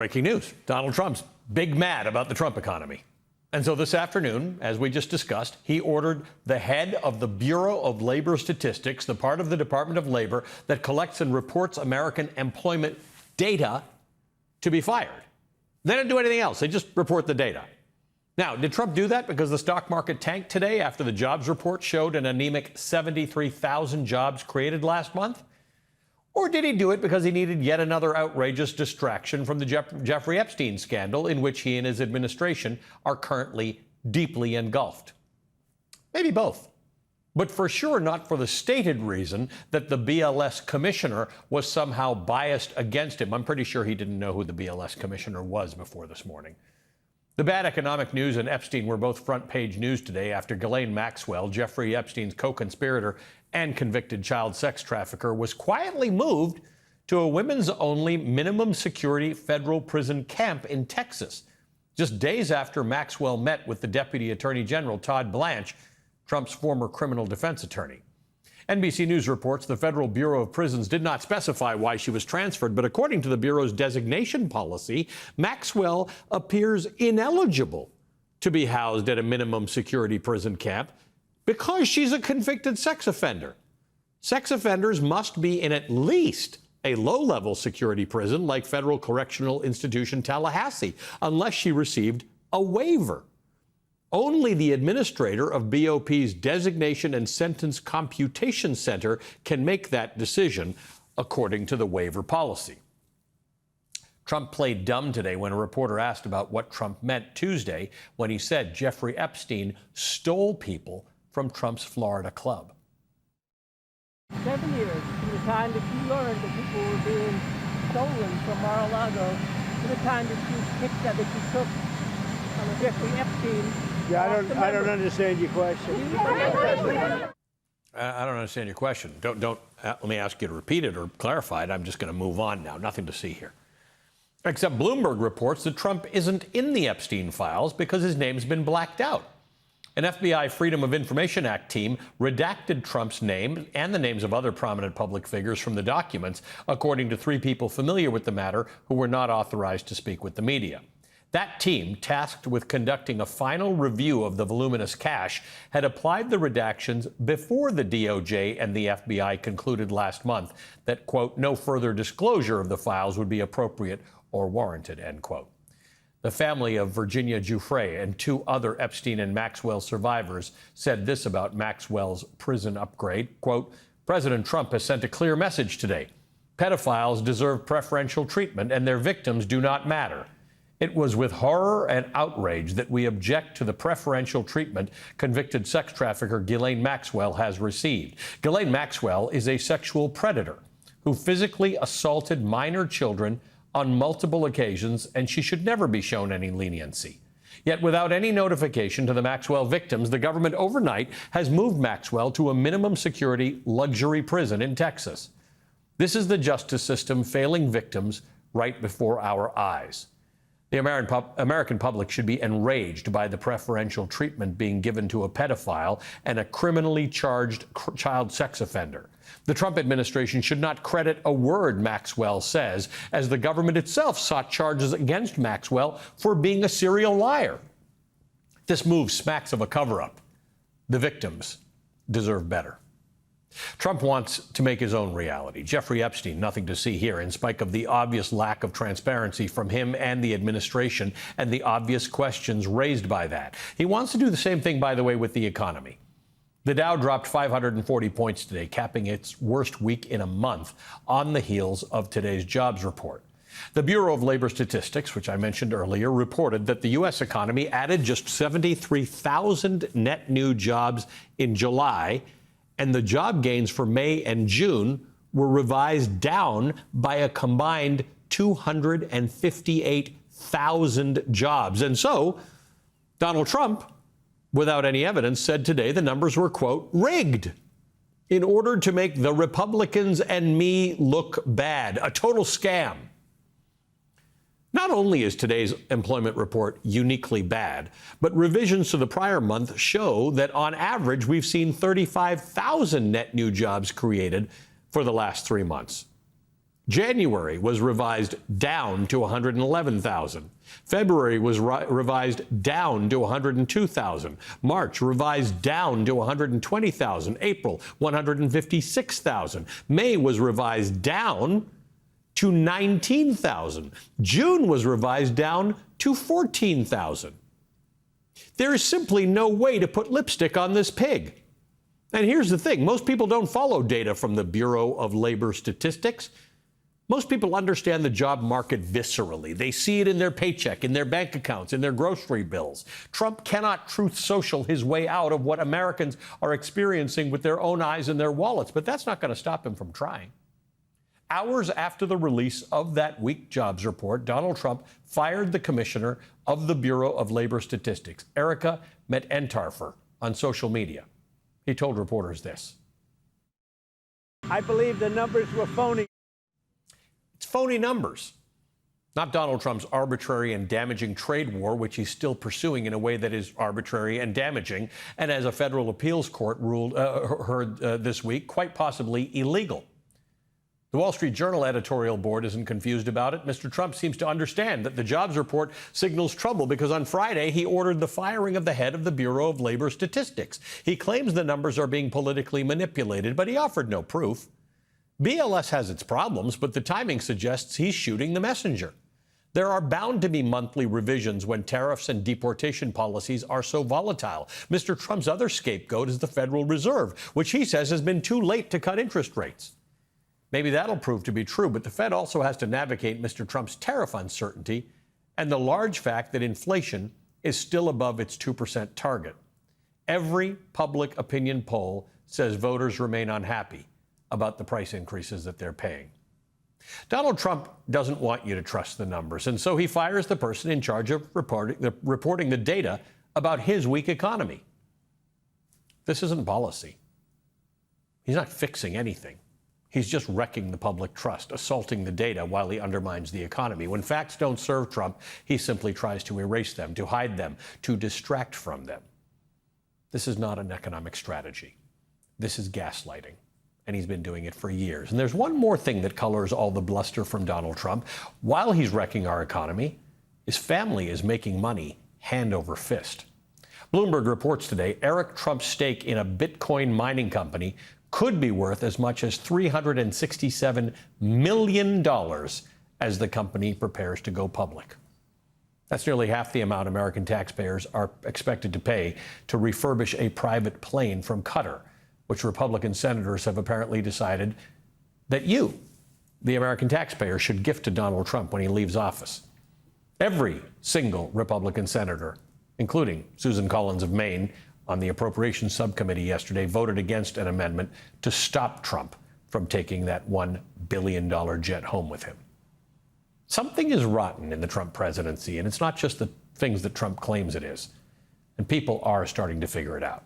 Breaking news. Donald Trump's big mad about the Trump economy. And so this afternoon, as we just discussed, he ordered the head of the Bureau of Labor Statistics, the part of the Department of Labor that collects and reports American employment data, to be fired. They didn't do anything else. They just report the data. Now, did Trump do that because the stock market tanked today after the jobs report showed an anemic 73,000 jobs created last month? Or did he do it because he needed yet another outrageous distraction from the Jeffrey Epstein scandal in which he and his administration are currently deeply engulfed? Maybe both. But for sure not for the stated reason that the BLS commissioner was somehow biased against him. I'm pretty sure he didn't know who the BLS commissioner was before this morning. The bad economic news and Epstein were both front-page news today after Ghislaine Maxwell, Jeffrey Epstein's co-conspirator and convicted child sex trafficker, was quietly moved to a women's-only minimum security federal prison camp in Texas, just days after Maxwell met with the Deputy Attorney General Todd Blanche, Trump's former criminal defense attorney. NBC News reports the Federal Bureau of Prisons did not specify why she was transferred, but according to the Bureau's designation policy, Maxwell appears ineligible to be housed at a minimum security prison camp because she's a convicted sex offender. Sex offenders must be in at least a low-level security prison like Federal Correctional Institution Tallahassee, unless she received a waiver. Only the administrator of BOP's Designation and Sentence Computation Center can make that decision, according to the waiver policy. Trump played dumb today when a reporter asked about what Trump meant Tuesday when he said Jeffrey Epstein stole people from Trump's Florida club. 7 years from the time that you learned that people were being stolen from Mar-a-Lago to the time that you took Jeffrey Epstein. Yeah, I don't understand your question. I don't understand your question. Let me ask you to repeat it or clarify it. I'm just going to move on now. Nothing to see here. Except Bloomberg reports that Trump isn't in the Epstein files because his name's been blacked out. An FBI Freedom of Information Act team redacted Trump's name and the names of other prominent public figures from the documents, according to 3 people familiar with the matter who were not authorized to speak with the media. That team, tasked with conducting a final review of the voluminous cache, had applied the redactions before the DOJ and the FBI concluded last month that, quote, no further disclosure of the files would be appropriate or warranted, end quote. The family of Virginia Giuffre and 2 other Epstein and Maxwell survivors said this about Maxwell's prison upgrade, quote, President Trump has sent a clear message today. Pedophiles deserve preferential treatment and their victims do not matter. It was with horror and outrage that we object to the preferential treatment convicted sex trafficker Ghislaine Maxwell has received. Ghislaine Maxwell is a sexual predator who physically assaulted minor children on multiple occasions, and she should never be shown any leniency. Yet without any notification to the Maxwell victims, the government overnight has moved Maxwell to a minimum security luxury prison in Texas. This is the justice system failing victims right before our eyes. The American public should be enraged by the preferential treatment being given to a pedophile and a criminally charged child sex offender. The Trump administration should not credit a word Maxwell says, as the government itself sought charges against Maxwell for being a serial liar. This move smacks of a cover-up. The victims deserve better. Trump wants to make his own reality. Jeffrey Epstein, nothing to see here, in spite of the obvious lack of transparency from him and the administration and the obvious questions raised by that. He wants to do the same thing, by the way, with the economy. The Dow dropped 540 points today, capping its worst week in a month on the heels of today's jobs report. The Bureau of Labor Statistics, which I mentioned earlier, reported that the U.S. economy added just 73,000 net new jobs in July, and the job gains for May and June were revised down by a combined 258,000 jobs. And so Donald Trump, without any evidence, said today the numbers were, quote, rigged in order to make the Republicans and me look bad, a total scam. Not only is today's employment report uniquely bad, but revisions to the prior month show that on average we've seen 35,000 net new jobs created for the last 3 months. January was revised down to 111,000. February was revised down to 102,000. March revised down to 120,000. April, 156,000. May was revised down to 19,000. June was revised down to 14,000. There is simply no way to put lipstick on this pig. And here's the thing. Most people don't follow data from the Bureau of Labor Statistics. Most people understand the job market viscerally. They see it in their paycheck, in their bank accounts, in their grocery bills. Trump cannot truth social his way out of what Americans are experiencing with their own eyes and their wallets, but that's not going to stop him from trying. Hours after the release of that weak jobs report, Donald Trump fired the commissioner of the Bureau of Labor Statistics, Erica Mettentarfer, on social media. He told reporters this. I believe the numbers were phony. It's phony numbers, not Donald Trump's arbitrary and damaging trade war, which he's still pursuing in a way that is arbitrary and damaging, and as a federal appeals court heard this week, quite possibly illegal. The Wall Street Journal editorial board isn't confused about it. Mr. Trump seems to understand that the jobs report signals trouble because on Friday he ordered the firing of the head of the Bureau of Labor Statistics. He claims the numbers are being politically manipulated, but he offered no proof. BLS has its problems, but the timing suggests he's shooting the messenger. There are bound to be monthly revisions when tariffs and deportation policies are so volatile. Mr. Trump's other scapegoat is the Federal Reserve, which he says has been too late to cut interest rates. Maybe that'll prove to be true, but the Fed also has to navigate Mr. Trump's tariff uncertainty and the large fact that inflation is still above its 2% target. Every public opinion poll says voters remain unhappy about the price increases that they're paying. Donald Trump doesn't want you to trust the numbers, and so he fires the person in charge of reporting the data about his weak economy. This isn't policy. He's not fixing anything. He's just wrecking the public trust, assaulting the data while he undermines the economy. When facts don't serve Trump, he simply tries to erase them, to hide them, to distract from them. This is not an economic strategy. This is gaslighting. And he's been doing it for years. And there's one more thing that colors all the bluster from Donald Trump. While he's wrecking our economy, his family is making money hand over fist. Bloomberg reports today Eric Trump's stake in a Bitcoin mining company could be worth as much as $367 million as the company prepares to go public. That's nearly half the amount American taxpayers are expected to pay to refurbish a private plane from Qatar, which Republican senators have apparently decided that you, the American taxpayer, should gift to Donald Trump when he leaves office. Every single Republican senator, including Susan Collins of Maine on the Appropriations Subcommittee yesterday, voted against an amendment to stop Trump from taking that $1 billion jet home with him. Something is rotten in the Trump presidency, and it's not just the things that Trump claims it is. And people are starting to figure it out.